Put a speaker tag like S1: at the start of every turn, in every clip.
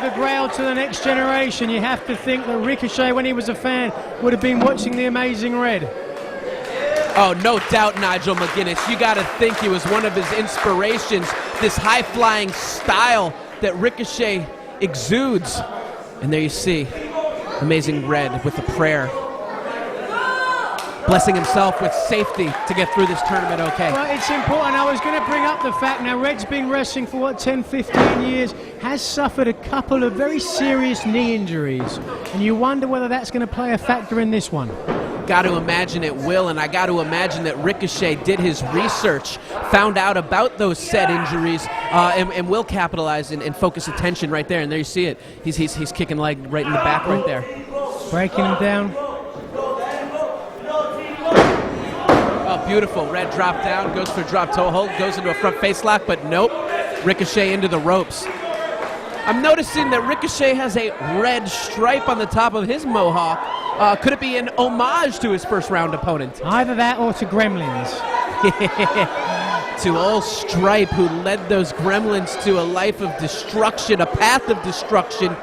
S1: the Grail to the next generation. You have to think that Ricochet, when he was a fan, would have been watching the Amazing Red.
S2: Oh, no doubt, Nigel McGuinness. You got to think he was one of his inspirations, this high-flying style that Ricochet exudes. And there you see Amazing Red with a prayer, blessing himself with safety to get through this tournament okay.
S1: Well, it's important. I was going to bring up the fact now Red's been wrestling for, what, 10, 15 years, has suffered a couple of very serious knee injuries. And you wonder whether that's going to play a factor in this one.
S2: Got to imagine it will, and I got to imagine that Ricochet did his research, found out about those said injuries, and will capitalize and focus attention right there. And there you see it. He's kicking leg right in the back right there.
S1: Breaking him down.
S2: Oh, beautiful. Red drop down, goes for a drop toe hold, goes into a front face lock, but nope. Ricochet into the ropes. I'm noticing that Ricochet has a red stripe on the top of his mohawk. Could it be an homage to his first round opponent?
S1: Either that or to Gremlins.
S2: To old Stripe, who led those Gremlins to a life of destruction, a path of destruction.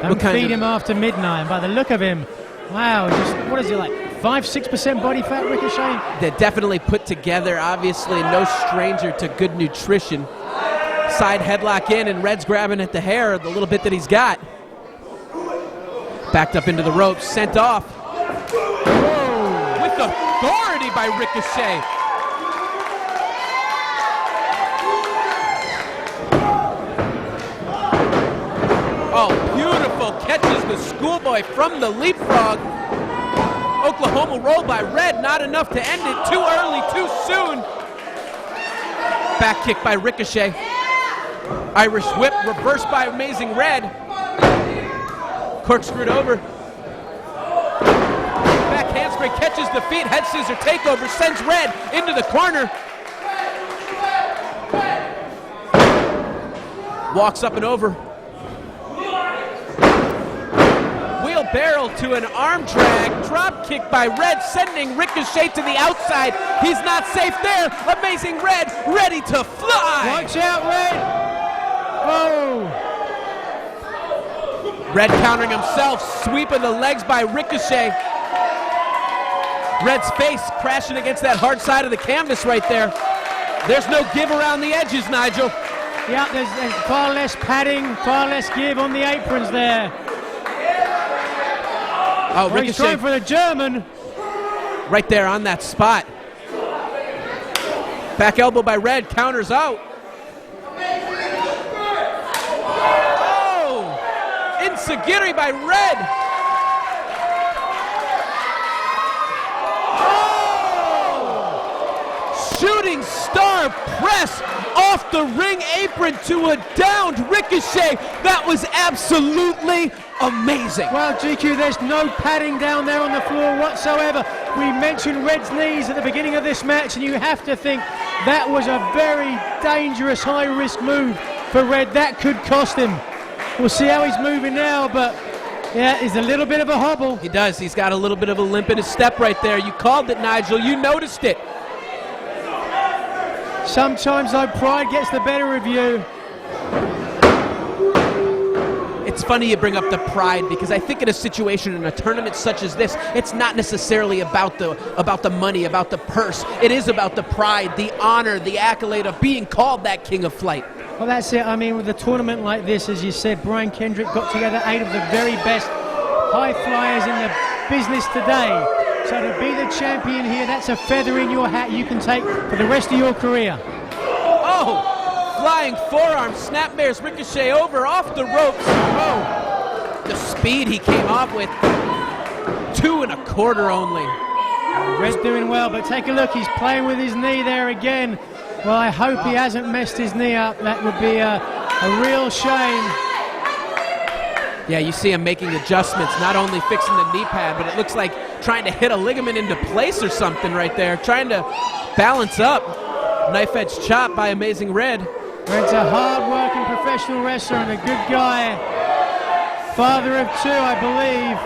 S1: Don't feed him after midnight. By the look of him, wow, just, what is he like, 5-6% body fat, Ricochet?
S2: They're definitely put together, obviously, no stranger to good nutrition. Side headlock in, and Red's grabbing at the hair, the little bit that he's got. Backed up into the ropes, sent off. Whoa. With authority by Ricochet. Oh, beautiful. Catches the schoolboy from the leapfrog. Oklahoma roll by Red, not enough to end it. Too early, too soon. Back kick by Ricochet. Irish whip reversed by Amazing Red. Corkscrewed over. Back handspring catches the feet. Head scissor takeover sends Red into the corner. Walks up and over. Wheelbarrow to an arm drag. Drop kick by Red, sending Ricochet to the outside. He's not safe there. Amazing Red ready to fly.
S1: Watch out, Red. Oh.
S2: Red countering himself, sweeping the legs by Ricochet. Red's face crashing against that hard side of the canvas right there. There's no give around the edges, Nigel.
S1: Yeah, there's far less padding, far less give on the aprons there.
S2: Oh, Ricochet.
S1: He's trying for the German.
S2: Right there on that spot. Back elbow by Red, counters out. Sagiri by Red. Oh! Shooting star press off the ring apron to a downed Ricochet. That was absolutely amazing.
S1: Well, GQ, there's no padding down there on the floor whatsoever. We mentioned Red's knees at the beginning of this match, and you have to think that was a very dangerous, high-risk move for Red. That could cost him. We'll see how he's moving now, but yeah, he's a little bit of a hobble.
S2: He does. He's got a little bit of a limp in his step right there. You called it, Nigel. You noticed it.
S1: Sometimes, though, pride gets the better of you.
S2: It's funny you bring up the pride, because I think in a situation, in a tournament such as this, it's not necessarily about the money, about the purse. It is about the pride, the honor, the accolade of being called that King of Flight.
S1: Well, that's it. I mean, with a tournament like this, as you said, Brian Kendrick got together 8 of the very best high flyers in the business today. So to be the champion here, that's a feather in your hat you can take for the rest of your career.
S2: Oh, flying forearm, snapmares Ricochet over, off the ropes. Oh, the speed he came off with, 2 1/4 only.
S1: Red's doing well, but take a look, he's playing with his knee there again. Well, I hope he hasn't messed his knee up. That would be a real shame.
S2: Yeah, you see him making adjustments, not only fixing the knee pad, but it looks like trying to hit a ligament into place or something right there, trying to balance up. Knife edge chop by Amazing Red.
S1: Red's a hard-working professional wrestler and a good guy. Father of 2, I believe.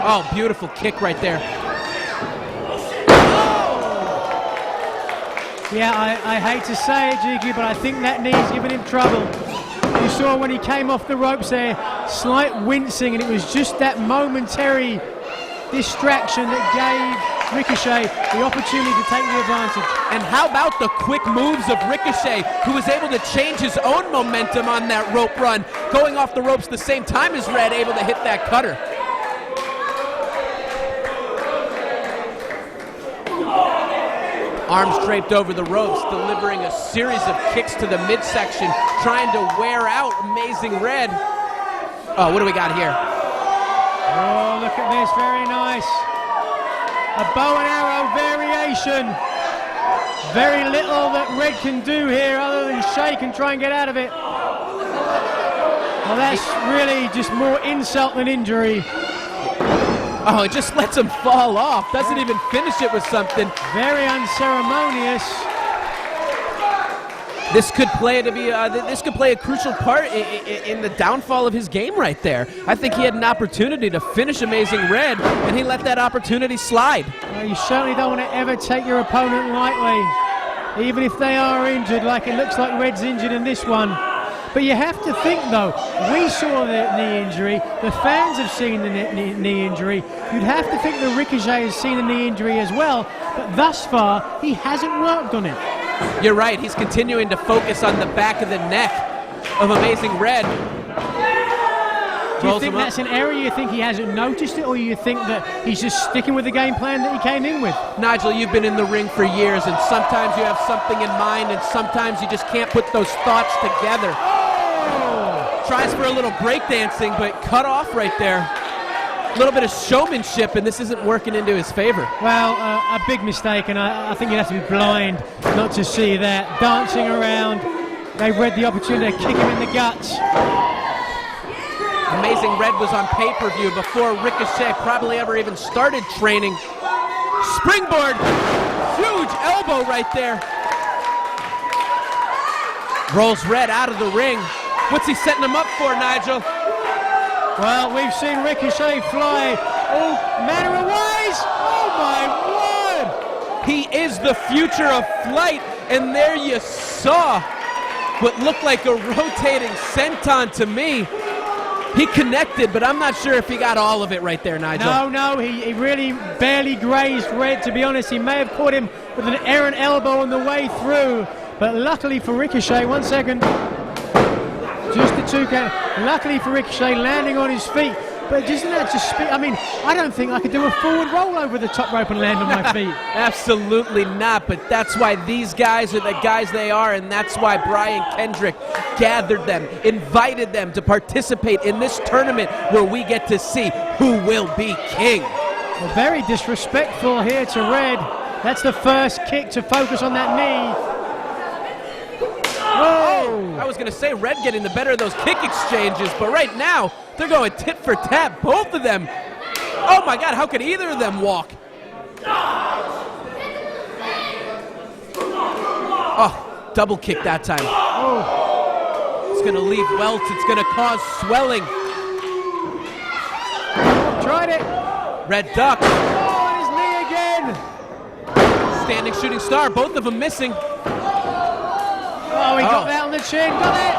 S2: Oh, beautiful kick right there. Yeah,
S1: I hate to say it, GQ, but I think that knee's giving him trouble. You saw saw when he came off the ropes there, slight wincing, and it was just that momentary distraction that gave Ricochet the opportunity to take the advantage.
S2: And how about the quick moves of Ricochet, who was able to change his own momentum on that rope run, going off the ropes the same time as Red, able to hit that cutter. Arms draped over the ropes, delivering a series of kicks to the midsection, trying to wear out Amazing Red. Oh, what do we got here?
S1: Oh, look at this, very nice. A bow and arrow variation. Very little that Red can do here other than shake and try and get out of it. Well, that's really just more insult than injury.
S2: Oh, it just lets him fall off. Doesn't even finish it with something.
S1: Very unceremonious.
S2: This could play a crucial part in the downfall of his game right there. I think he had an opportunity to finish Amazing Red, and he let that opportunity slide.
S1: Well, you certainly don't want to ever take your opponent lightly, even if they are injured, like it looks like Red's injured in this one. But you have to think, though, we saw the knee injury, the fans have seen the knee injury. You'd have to think that Ricochet has seen the knee injury as well, but thus far, he hasn't worked on it.
S2: You're right, he's continuing to focus on the back of the neck of Amazing Red.
S1: Do you think that's an area you think he hasn't noticed it, or you think that he's just sticking with the game plan that he came in with?
S2: Nigel, you've been in the ring for years, and sometimes you have something in mind, and sometimes you just can't put those thoughts together. Tries for a little breakdancing, but cut off right there. A little bit of showmanship, and this isn't working into his favor.
S1: Well, a big mistake, and I think you'd have to be blind not to see that. Dancing around, they've read the opportunity to kick him in the guts.
S2: Amazing Red was on pay-per-view before Ricochet probably ever even started training. Springboard, huge elbow right there. Rolls Red out of the ring. What's he setting him up for, Nigel?
S1: Well, we've seen Ricochet fly all manner of ways. Oh, my word!
S2: He is the future of flight, and there you saw what looked like a rotating senton to me. He connected, but I'm not sure if he got all of it right there, Nigel.
S1: No, he really barely grazed Red, to be honest. He may have caught him with an errant elbow on the way through, but luckily for Ricochet, 1 second. Just the two count. Luckily for Ricochet, landing on his feet. But doesn't that just speak? I mean, I don't think I could do a forward roll over the top rope and land on my feet.
S2: Absolutely not, but that's why these guys are the guys they are, and that's why Brian Kendrick gathered them, invited them to participate in this tournament where we get to see who will be king.
S1: Well, very disrespectful here to Red. That's the first kick to focus on that knee.
S2: Oh, I was going to say Red getting the better of those kick exchanges, but right now they're going tit for tat, both of them. Oh my God, how could either of them walk? Oh, double kick that time.
S1: Oh.
S2: It's going to leave welts, it's going to cause swelling.
S1: Tried it.
S2: Red duck.
S1: Oh, and his knee again.
S2: Standing shooting star, both of them missing.
S1: Oh, he got that on the chin, got it!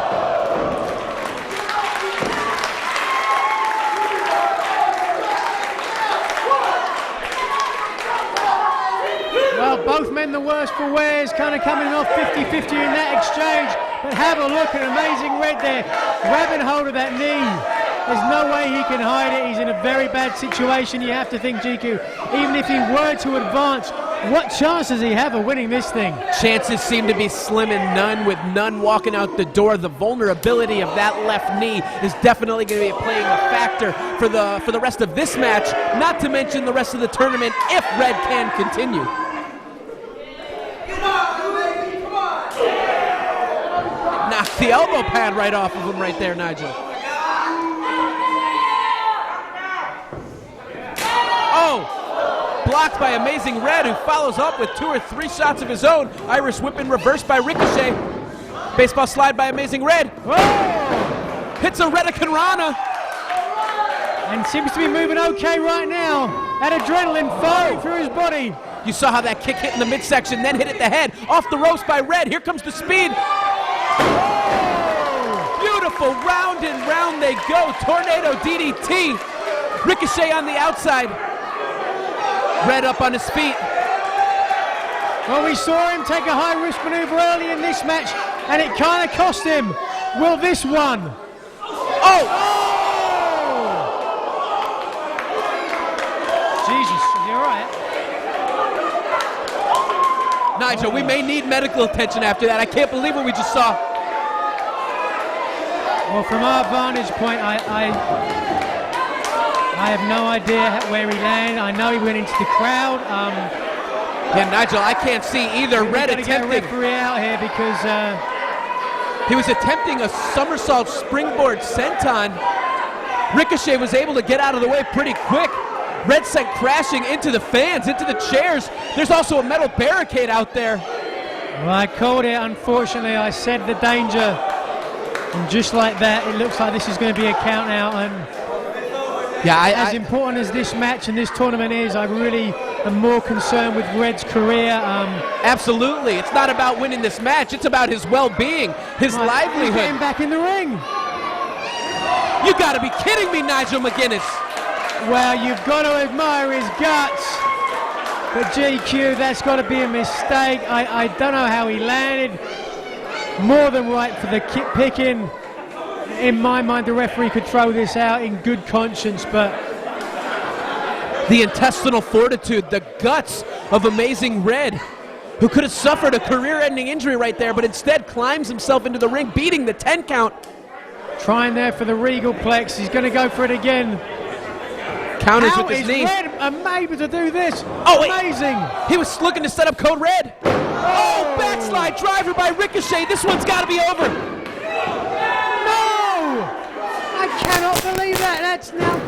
S1: Well, both men the worse for wears, kind of coming off 50-50 in that exchange. But have a look at Amazing Red there, grabbing hold of that knee. There's no way he can hide it. He's in a very bad situation. You have to think, GQ, even if he were to advance, what chance does he have of winning this thing?
S2: Chances seem to be slim and none, with none walking out the door. The vulnerability of that left knee is definitely going to be playing a factor for the rest of this match, not to mention the rest of the tournament if Red can continue. Knocked the elbow pad right off of him right there, Nigel. Oh! Blocked by Amazing Red, who follows up with 2 or 3 shots of his own. Irish whip in reverse by Ricochet. Baseball slide by Amazing Red.
S1: Whoa!
S2: Hits a Hurricane Rana.
S1: And seems to be moving okay right now. That adrenaline firing through his body.
S2: You saw how that kick hit in the midsection, then hit the head. Off the ropes by Red. Here comes the speed.
S1: Oh!
S2: Beautiful beautiful. Round and round they go. Tornado DDT. Ricochet on the outside. Red up on his feet.
S1: Well, we saw him take a high-risk maneuver early in this match, and it kind of cost him. Will this one?
S2: Oh!
S1: Jesus, is he all right?
S2: Nigel, we may need medical attention after that. I can't believe what we just saw.
S1: Well, from our vantage point, I have no idea where he landed. I know he went into the crowd.
S2: Yeah, Nigel, I can't see either. Red
S1: attempting. Get a referee out here because
S2: he was attempting a somersault springboard senton. Ricochet was able to get out of the way pretty quick. Red sent crashing into the fans, into the chairs. There's also a metal barricade out there.
S1: Well, I called it, unfortunately. I said the danger. And just like that, it looks like this is going to be a count out. And
S2: yeah,
S1: as important as this match and this tournament is, I really am more concerned with Red's career.
S2: Absolutely. It's not about winning this match. It's about his well-being, his livelihood.
S1: He's getting back in the ring.
S2: You got to be kidding me, Nigel McGuinness.
S1: Well, you've got to admire his guts. But GQ, that's got to be a mistake. I don't know how he landed. More than right for the kick picking. In my mind, the referee could throw this out in good conscience, but
S2: the intestinal fortitude, the guts of Amazing Red, who could have suffered a career-ending injury right there, but instead climbs himself into the ring, beating the 10 count.
S1: Trying there for the Regal Plex. He's going to go for it again.
S2: Counters
S1: How
S2: with his knee.
S1: Red able to do this?
S2: Oh, wait.
S1: Amazing.
S2: He was looking to set up Code Red. Oh, backslide driver by Ricochet. This one's got to be over.
S1: No! I cannot believe that. That's now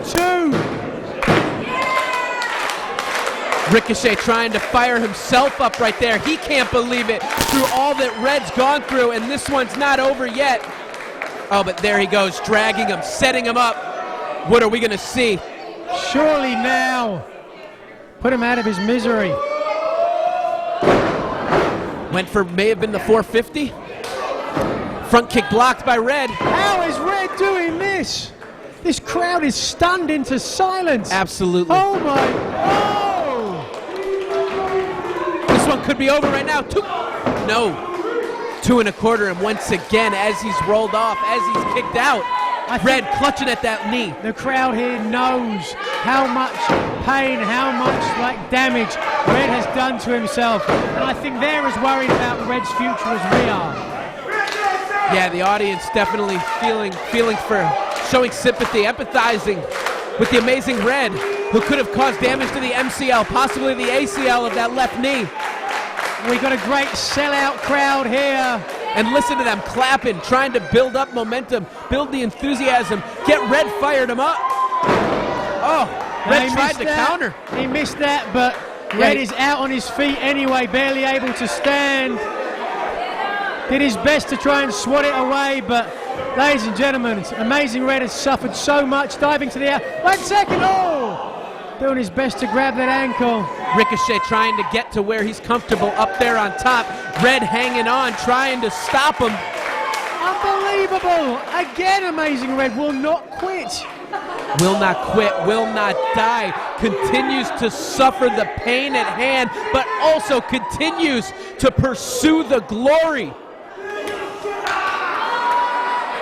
S1: 2.
S2: Ricochet trying to fire himself up right there. He can't believe it through all that Red's gone through, and this one's not over yet. Oh, but there he goes, dragging him, setting him up. What are we going to see?
S1: Surely now. Put him out of his misery.
S2: Went for, may have been the 450. Front kick blocked by Red.
S1: How is Red doing this? This crowd is stunned into silence.
S2: Absolutely.
S1: Oh my, oh!
S2: This one could be over right now. 2 1/4, and once again, as he's rolled off, as he's kicked out, Red clutching at that knee.
S1: The crowd here knows how much pain, how much damage Red has done to himself, and I think they're as worried about Red's future as we are.
S2: Yeah, the audience definitely feeling for showing sympathy, empathizing with the Amazing Red, who could have caused damage to the MCL, possibly the ACL of that left knee.
S1: We got a great sellout crowd here.
S2: And listen to them clapping, trying to build up momentum, build the enthusiasm, get Red fired him up. Oh, Red tried to counter.
S1: He missed that, but Red is out on his feet anyway, barely able to stand. Did his best to try and swat it away, but ladies and gentlemen, Amazing Red has suffered so much, diving to the out. 1 second, oh! Doing his best to grab that ankle.
S2: Ricochet trying to get to where he's comfortable up there on top. Red hanging on, trying to stop him.
S1: Unbelievable! Again, Amazing Red will not quit.
S2: Will not quit, will not die. Continues to suffer the pain at hand, but also continues to pursue the glory.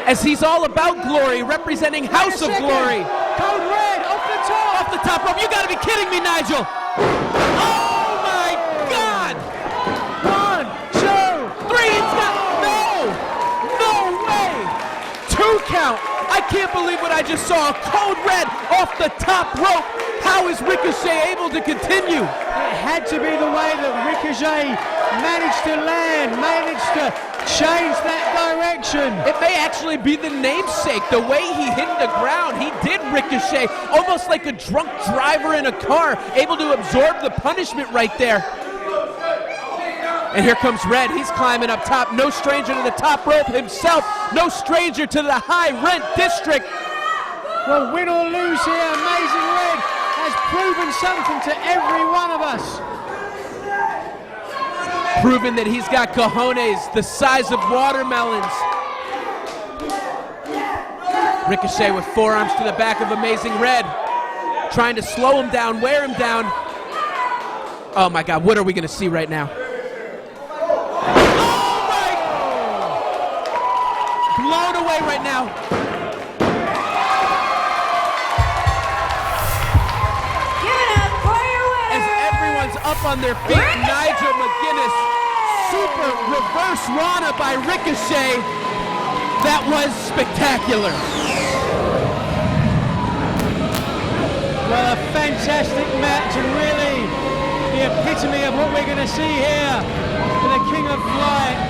S2: As he's all about glory, representing House of Glory.
S1: Code Red, off the top!
S2: Off the top rope, you gotta be kidding me, Nigel! Oh my God!
S1: 1, 2,
S2: 3, it's not, no way! 2 count, I can't believe what I just saw. Code Red off the top rope. How is Ricochet able to continue?
S1: It had to be the way that Ricochet managed to land, managed to change that direction.
S2: It may actually be the namesake. The way he hit the ground, he did Ricochet, almost like a drunk driver in a car, able to absorb the punishment right there. And here comes Red. He's climbing up top. No stranger to the top rope himself. No stranger to the high rent district.
S1: Well, win or lose here, Amazing Red has proven something to every one of us.
S2: Proven that he's got cojones the size of watermelons. Ricochet with forearms to the back of Amazing Red, trying to slow him down, wear him down. Oh my God, what are we gonna see right now? Oh my! Blown away right now. As everyone's up on their feet, Nigel McGuinness, super reverse Rana by Ricochet. That was spectacular.
S1: Well, a fantastic match, and really the epitome of what we're going to see here for the King of Flight.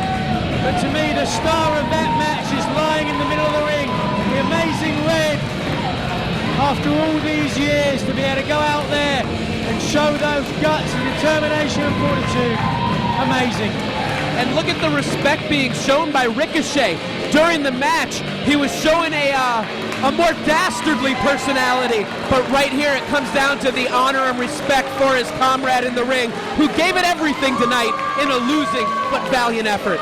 S1: But to me, the star of that match is lying in the middle of the ring. The Amazing Red, after all these years, to be able to go out there and show those guts and determination and fortitude. Amazing.
S2: And look at the respect being shown by Ricochet. During the match, he was showing a more dastardly personality, but right here it comes down to the honor and respect for his comrade in the ring, who gave it everything tonight in a losing but valiant effort.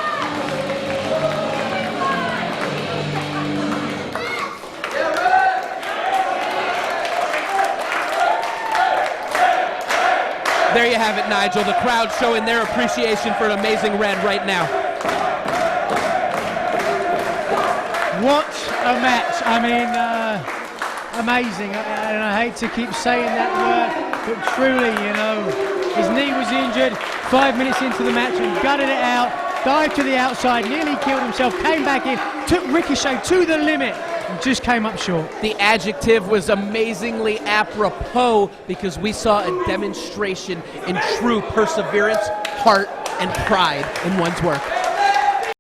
S2: There you have it, Nigel. The crowd showing their appreciation for Amazing Red right now.
S1: What a match. I mean, amazing. And I hate to keep saying that word, but truly, you know, his knee was injured 5 minutes into the match and gutted it out, dived to the outside, nearly killed himself, came back in, took Ricochet to the limit, and just came up short.
S2: The adjective was amazingly apropos because we saw a demonstration in true perseverance, heart, and pride in one's work.